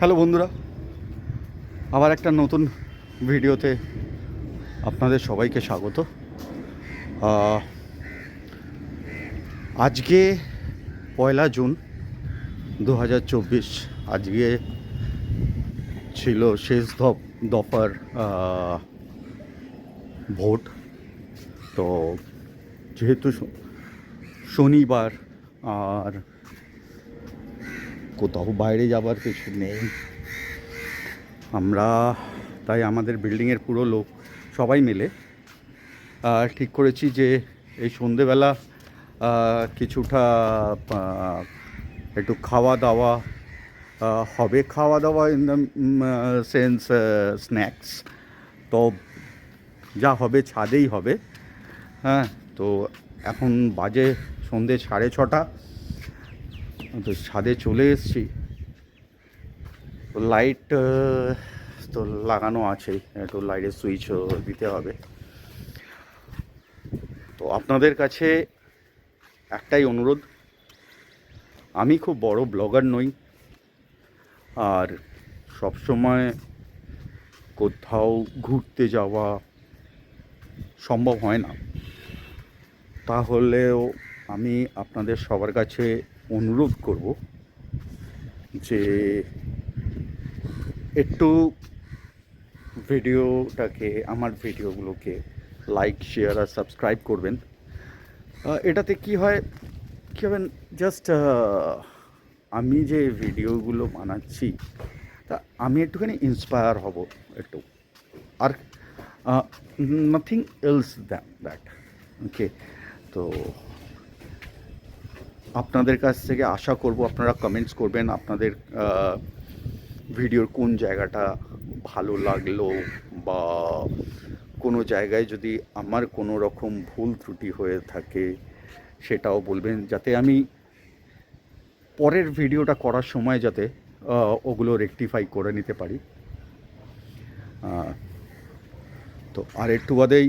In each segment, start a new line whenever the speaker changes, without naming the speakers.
Hello বন্ধুরা, আবার একটা নতুন ভিডিওতে আপনাদের সবাইকে স্বাগত। আজকে 1 জুন 2024। আজকে ছিল শেষ দফার ভোট। তো যেহেতু শনিবার আর কোথাও বাইরে যাবার কিছু নেই, আমরা তাই আমাদের বিল্ডিংয়ের পুরো লোক সবাই মিলে ঠিক করেছি যে এই সন্ধেবেলা কিছুটা একটু খাওয়া দাওয়া হবে। খাওয়া দাওয়া ইন দ্য সেন্স স্ন্যাক্স। তো যা হবে ছাদেই হবে। হ্যাঁ, তো এখন বাজে সন্ধে 6:30। তো ছাদে চলে এসেছি। লাইট তো লাগানো আছেই, একটু লাইটের সুইচও দিতে হবে। তো আপনাদের কাছে একটাই অনুরোধ, আমি খুব বড় ব্লগার নই, আর সবসময় কোথাও ঘুরতে যাওয়া সম্ভব হয় না। তাহলেও আমি আপনাদের সবার কাছে অনুরোধ করব যে একটু আমার ভিডিওগুলোকে লাইক, শেয়ার আর সাবস্ক্রাইব করবেন। এটাতে কি হয় জাস্ট আমি যে ভিডিওগুলো বানাচ্ছি তা আমি একটুখানি ইন্সপায়ার হব একটু, আর নাথিং এলস দ্যাট। ওকে, তো আপনাদের কাছ থেকে আশা করব আপনারা কমেন্টস করবেন আপনাদের ভিডিওর কোন জায়গাটা ভালো লাগলো, বা কোনো জায়গায় যদি আমার কোনো রকম ভুল ত্রুটি হয়ে থাকে সেটাও বলবেন, যাতে আমি পরের ভিডিওটা করার সময় যাতে ওগুলো রেকটিফাই করে নিতে পারি। তো আর একটু বাদেই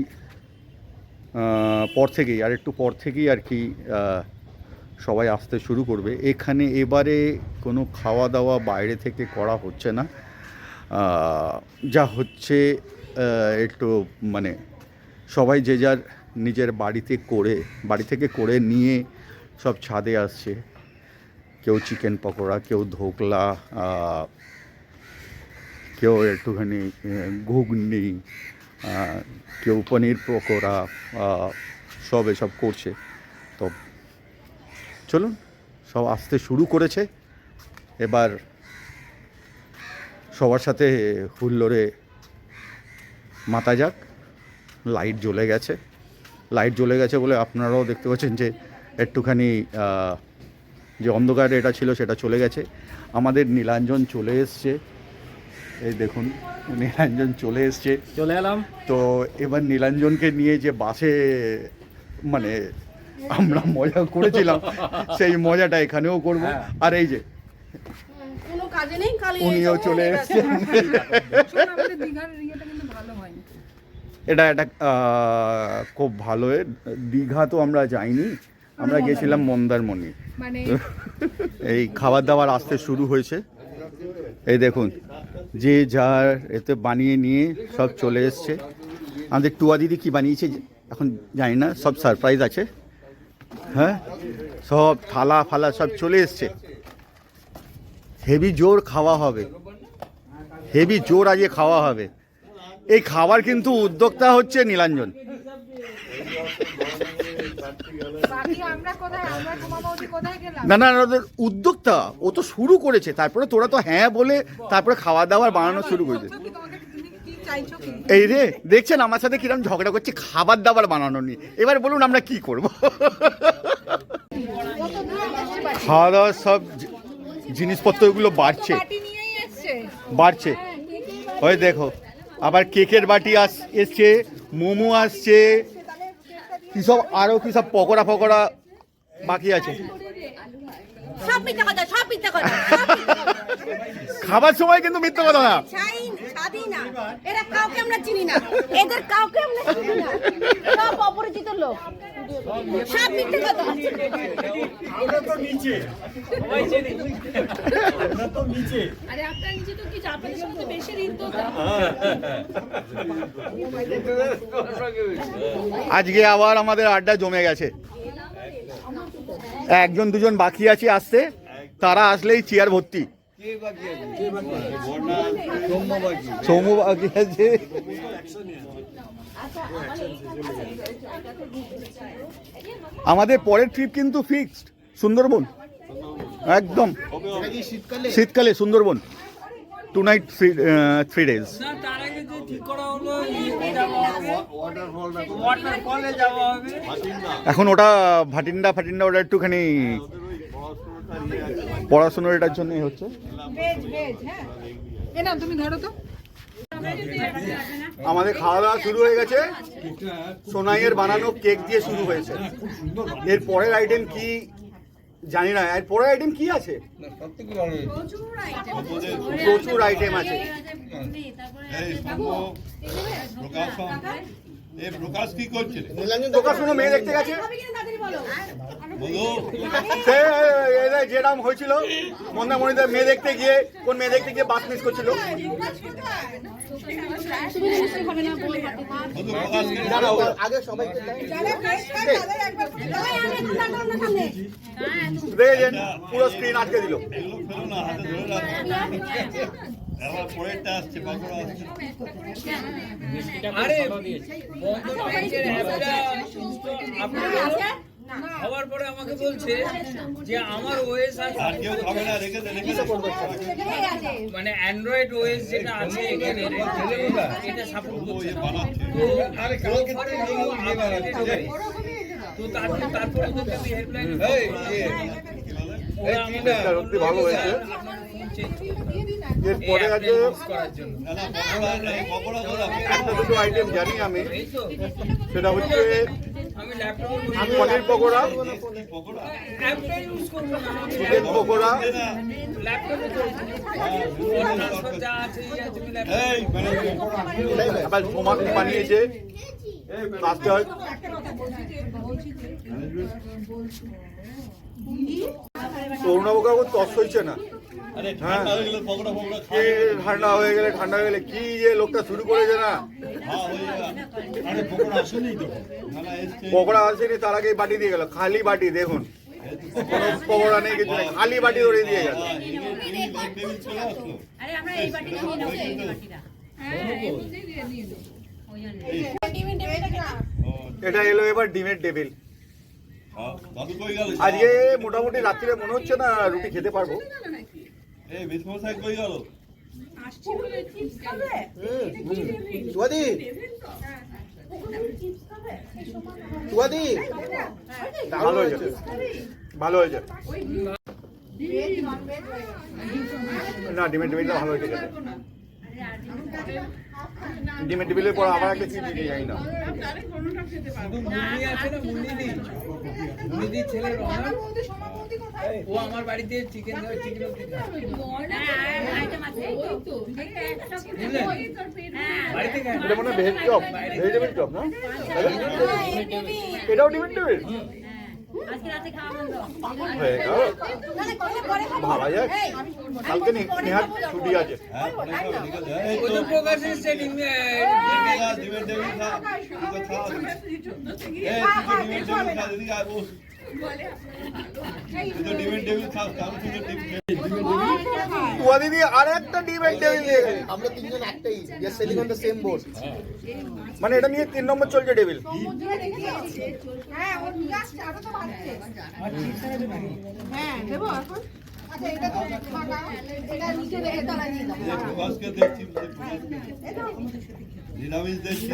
পর থেকেই আর কি সবাই আসতে শুরু করবে এখানে। এবারে কোনো খাওয়া দাওয়া বাইরে থেকে করা হচ্ছে না, যা হচ্ছে একটু মানে সবাই যে যার নিজের বাড়ি থেকে করে নিয়ে সব ছাদে আসছে। কেউ চিকেন পকোড়া, কেউ ধোকলা, কেউ একটুখানি ঘুগনি, কেউ পনির পকোড়া, সব এসব করছে। তো চলুন, সব আসতে শুরু করেছে। এবার সবার সাথে হুল্লোড়ে মাতা যাক। লাইট জ্বলে গেছে বলে আপনারাও দেখতে পাচ্ছেন যে একটুখানি যে অন্ধকার এটা ছিল সেটা চলে গেছে। আমাদের নীলাঞ্জন চলে এসছে, এই দেখুন নীলাঞ্জন চলে এলাম। তো এবার নীলাঞ্জনকে নিয়ে যে বাসে মানে আমরা মজা করেছিলাম সেই মজাটা এখানেও করব। আর এই যে উনিও চলে এসছেন। এটা খুব ভালো। দীঘা তো আমরা যাইনি, আমরা গেছিলাম মন্দারমণি। এই খাবার দাবার আসতে শুরু হয়েছে। এই দেখুন, যে যার এতে বানিয়ে নিয়ে সব চলে এসছে। আমাদের টুয়া দিদি কি বানিয়েছে এখন জানি না, সব সারপ্রাইজ আছে। হ্যাঁ, সব থালা ফালা সব চলে এসছে। হেভি জোর আজকে খাওয়া হবে। এই খাবার কিন্তু উদ্যোক্তা হচ্ছে নীলাঞ্জন। না, ওদের উদ্যোক্তা, ও তো শুরু করেছে, তারপরে তোরা তো হ্যাঁ বলে তারপরে খাওয়া দাওয়ার বানানো শুরু করেছে। এই রে, দেখছেন আমার সাথে কিরকম ঝগড়া করছে খাবার দাবার বানানো নিয়ে। এবার বলুন আমরা কি করব। খাওয়া দাওয়ার সব জিনিসপত্রগুলো বাড়ছে। ওই দেখো, আবার কেকের বাটি এসছে, মোমো আসছে, কিসব আরো কিসব পকোড়া বাকি আছে। খাবার সময় কিন্তু মিথ্যা কথা না।
সাত মিনিট কত
আমরা তো নিচে সবাই চেনে আমরা তো নিচে
আরে আপনার নিচে তো কি আপনাদের সাথে বেশি ঋণ তো
আজকে আবার আমাদের আড্ডা জমে গেছে। একজন দুজন বাকি আছে আসতে, তারা আসলেই চেয়ার ভর্তি। সৌম্য বাকি আছে। আমাদের পরের ট্রিপ কিন্তু ফিক্সড সুন্দরবন, একদম শীতকালে সুন্দরবন 2 night 3 days।
তার আগে যে ঠিক করা হলো ওয়াটারফলে যাওয়া হবে।
এখন ওটা ভাটিন্ডা ওটা একটুখানি পড়াশোনার এটার জন্য হচ্ছে।
তুমি ধরো তো
আমাদের খাওয়া দাওয়া শুরু হয়ে গেছে। সোনাইয়ের বানানো কেক দিয়ে শুরু হয়েছে। এর পরের আইটেম কি জানি না। এর পরের আইটেম কি আছে? প্রচুর আইটেম আছে। প্রকাশ কোনো মেয়ে দেখতে গেছে, সে যেরকম হয়েছিল মন্দামণিতে মেয়ে দেখতে গিয়ে, কোন মেয়ে দেখতে গিয়ে বাস মিস করছিল। দেখেছেন পুরো স্ক্রিন আটকে দিল।
খাওয়ার পরে আমাকে বলছে যে আমার ওএস মানে অ্যান্ড্রয়েড ওএস যেটা আছে এখানে এটা সাপোর্ট করছে তো তারপরে যদি আমি হেল্পলাইনে
ভালো হয়েছে। এরপরে আছে একটা দুটো আইটেম জানি আমি, সেটা হচ্ছে পনির পকোড়া, চিকেন পকোড়া, আবার টোমাট বানিয়েছে মাস্টার। অরুণাবু তস হয়েছে না। হ্যাঁ ঠান্ডা হয়ে গেলে কি যে লোকটা শুরু করেছে না। পকোড়া আসেনি, তার আগে বাটি দিয়ে গেল, খালি বাটি। দেখুন কোনো পকোড়া নেই, কিছু নেই, খালি বাটি ধরে দিয়ে গেল। এটা এলো এবার ডিমের টেবিল। আজকে মোটামুটি রাত্রিরে মনে হচ্ছে না রুটি খেতে পারবো। ভালো হয়েছে, ভালো হয়েছে। না ডিমের টেবিলটা ভালো হয়েছে। ডিমের টেবিলের পর আবার একটা কি দিকে যাই না।
ছেলের ও আমার বাড়িতে চিকেন
এটা মনে হয় ভেজ চপ, ভেজিটেবিল চপ না? এটাও ডিমের টেবিল ভাবা যায়। কালকে নেহার ছুটি আছে। দিদি আর একটা ডিমের টেবিল দিয়ে গেছে। আমরা তিনজন একটাই, selling on the same board. মানে এটা নিয়ে 3 নম্বর চলছে টেবিল।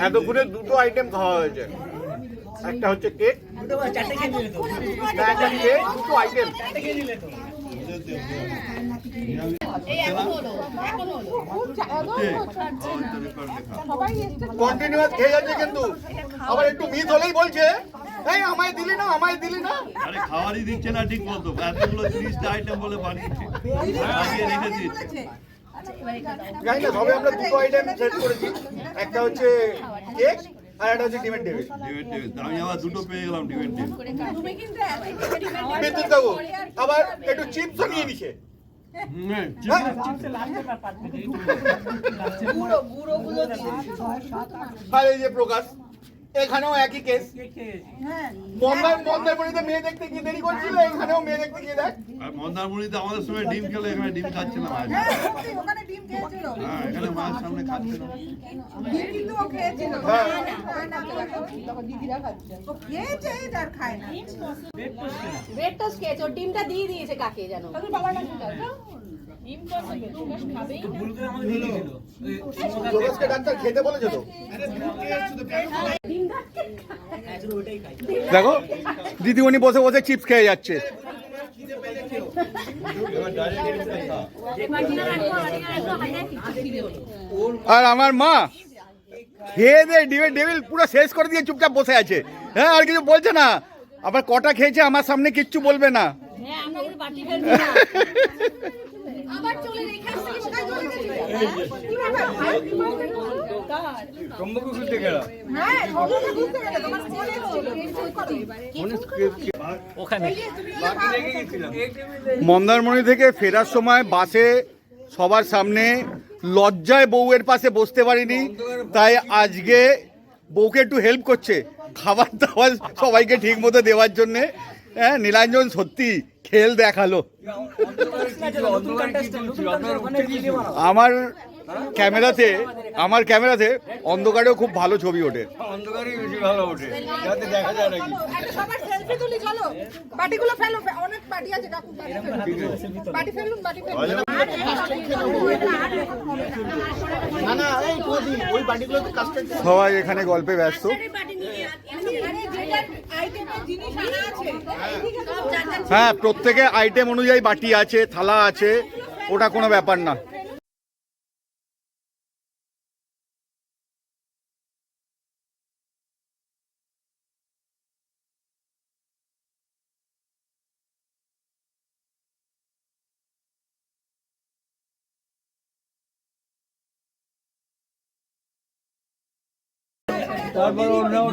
এতক্ষণে দুটো আইটেম খাওয়া হয়েছে। একটা হচ্ছে কেক, একটা কেক, দুটো আইটেম। কন্টিনিউয়াস খেয়ে যাচ্ছে, কিন্তু আবার একটু মিস হলেই বলছে এই আমায় দিলি না, আমায় দিলি না।
আরে খাওয়ারই দিচ্ছে না ঠিক মতো, এতগুলো 30টা আইটেম বলে বানিয়েছে, বানিয়ে রেখে দিচ্ছে।
জানি না, তবে আমরা দুটো আইটেম সেট করেছি। একটা হচ্ছে কেক, আর একটা হচ্ছে ডিমের টেবিল।
ডিমের টেবিল আমি আবার দুটো পেয়ে গেলাম ডিমের টেবিল।
তুমি কিন্তু এতই
বিদ্যুৎ বাবু আবার একটু চিপসও নিয়ে নিছে। আর এই যে প্রকাশ, এখানেও একই কেস। মন্দারমণিতে মেয়ে দেখতে গিয়ে দেরি করছিল, এখানেও মেয়ে দেখতে গিয়ে দেখ।
আর মন্দারমণিতে আমাদের সময় ডিম খেলে, এখানে ডিম খাচ্ছে না মাছ।
ওখানে ডিম খেয়েছিল।
হ্যাঁ, এখানে মাছ সামনে খাচ্ছে না।
ডিম কিন্তু ও খেয়েছিল। দিদিরা খাচ্ছে। ও খেয়েছে আর খায় না।
ব্রেড টোস্ট খেয়েছে, ওর ডিমটা দিয়ে দিয়েছে কাকে জানো। তোর বাবার নাকি ডিম কষে বেশ খাবেই না।
প্রকাশকে ডাক্তার খেতে বলেছে তো। দেখো দিদিমণি বসে বসে চিপস খেয়ে যাচ্ছে। আর আমার মা খেয়ে দিয়ে ডিমের টেবিল পুরো শেষ করে দিয়ে চুপচাপ বসে আছে। হ্যাঁ, আর কিছু বলছে না। আবার কটা খেয়েছে আমার সামনে কিচ্ছু বলবে না।
হ্যাঁ, আমরা ওর বাটি ফেলবো না। আবার চলে রেখে আসছে কোথায় চলে গেছে?
সম্মুখ ঘুরতে গেল
হ্যাঁ, ওখানে বুঝতে গেলে তোমার ফোনে
ওখানে বাকি রেখে গেছিলাম।
মন্দারমণি থেকে ফেরার সময় বাসে সবার সামনে লজ্জায় বউয়ের পাশে বসতে পারিনি, তাই আজকে বউকে একটু হেল্প করছে খাবার দাবার সবাইকে ঠিক মতো দেওয়ার জন্যে। হ্যাঁ, নীলাঞ্জন সত্যি খেল দেখালো। আমার ক্যামেরাতে অন্ধকারেও খুব ভালো ছবি ওঠে।
অন্ধকারই বেশি ভালো ওঠে, যাতে দেখা যায় নাকি।
একটা সবার সেলফি তুলি, চলো বাটিগুলো ফেলো, অনেক বাটি আছে কাকু, বাটি ফেলুন, বাটি ফেলুন।
সবাই এখানে গল্পে ব্যস্ত। হ্যাঁ, প্রত্যেকে আইটেম অনুযায়ী বাটি আছে, থালা আছে, ওটা কোনো ব্যাপার না।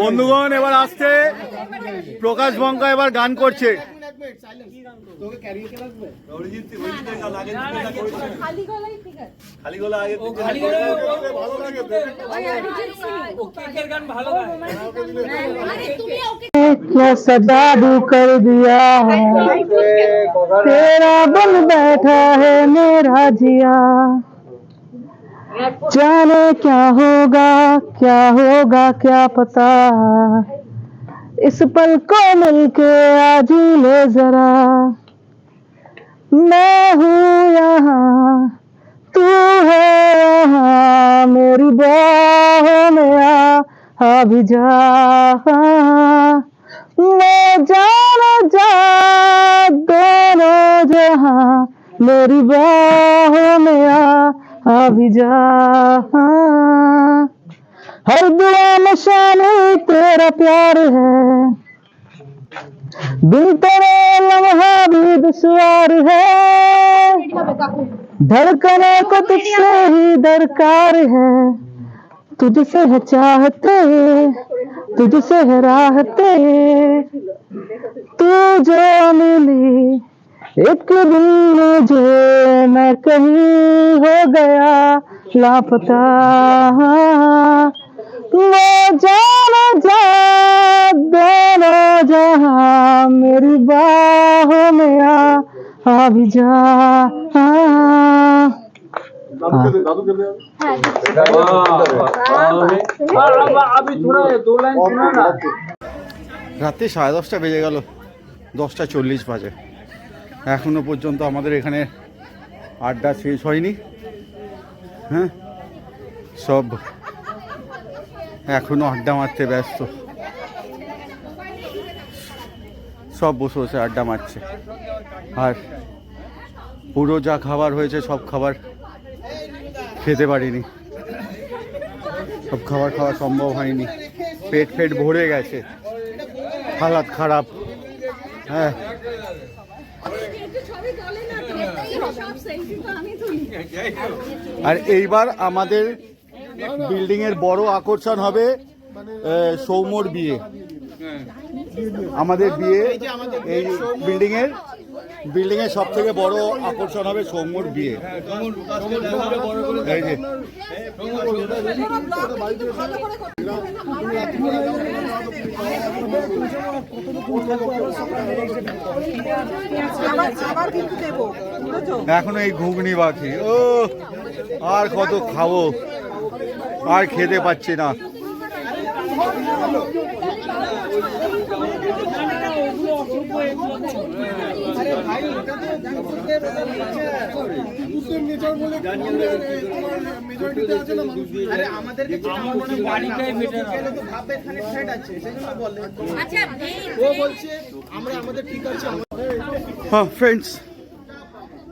বন্ধুগণ এবার আসছে প্রকাশ বঙ্কা, এবার গান করছে।
क्या सजादू कर दिया है, तेरा बन बैठा है मेरा जिया। जाने क्या होगा क्या पता, इस पल को मिलके आज ही ले जरा। मैं हूँ यहाँ, तू है यहाँ, मेरी बाहों में आ भी जा। मैं जाना जा दोनों जहाँ, मेरी बाहों में आ भी जा। हर दुआ में शामिल तेरा प्यार है, बिन तेरे लम्हा भी दुश्वार है। धड़कने को तुझसे ही दरकार है, तुझसे है चाहते, तुझसे है राहते। तू जो मिली एक दिन मुझे, मैं कहीं हो गया लापता। मैं जाना जा दोनों जहाँ, मेरी बाहों में आ भी जा।
রাত্রি 10:30 বেজে গেল, 10:40 বাজে। এখনো পর্যন্ত আমাদের এখানে আড্ডা শেষ হয়নি। হ্যাঁ, সব এখনো আড্ডা মারতে ব্যস্ত, সব বসে বসে আড্ডা মারছে। আর পুরো যা খাবার হয়েছে সব খাবার খেতে পারিনি, সব খাবার খাওয়া সম্ভব হয়নি। পেট ভরে গেছে, হালাত খারাপ। হ্যাঁ, আর এইবার আমাদের বিল্ডিং এর বড় আকর্ষণ হবে সৌম্যর বিয়ে, আমাদের বিয়ে এই বিল্ডিং এর সব থেকে বড় আকর্ষণ হবে সৌম্যর বিয়ে। এই যে
আবার কিন্তু দেবো, বুঝেছো?
এখনো এই ঘুগনি বাকি, ও আর কত খাবো, আর খেতে পাচ্ছি না। হ্যাঁ ফ্রেন্ডস,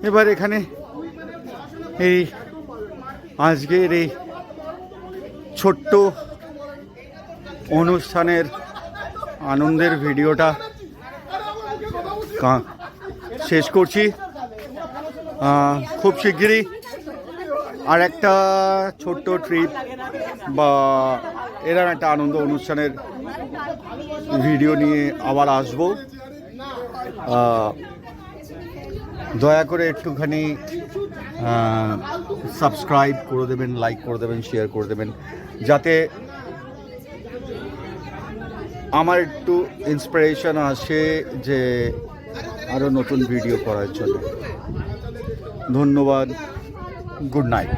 এবার এখানে এই আজকের এই ছোট্ট অনুষ্ঠানের আনন্দের ভিডিওটা শেষ করছি। খুব শিগগিরই আর একটা ছোট্ট ট্রিপ বা এরকম একটা আনন্দ অনুষ্ঠানের ভিডিও নিয়ে আবার আসবো। দয়া করে একটুখানি সাবস্ক্রাইব করে দেবেন, লাইক করে দেবেন, শেয়ার করে দেবেন, যাতে আমার একটু ইন্সপিরেশন আসে যে আরও নতুন ভিডিও করার জন্য। ধন্যবাদ, গুড নাইট।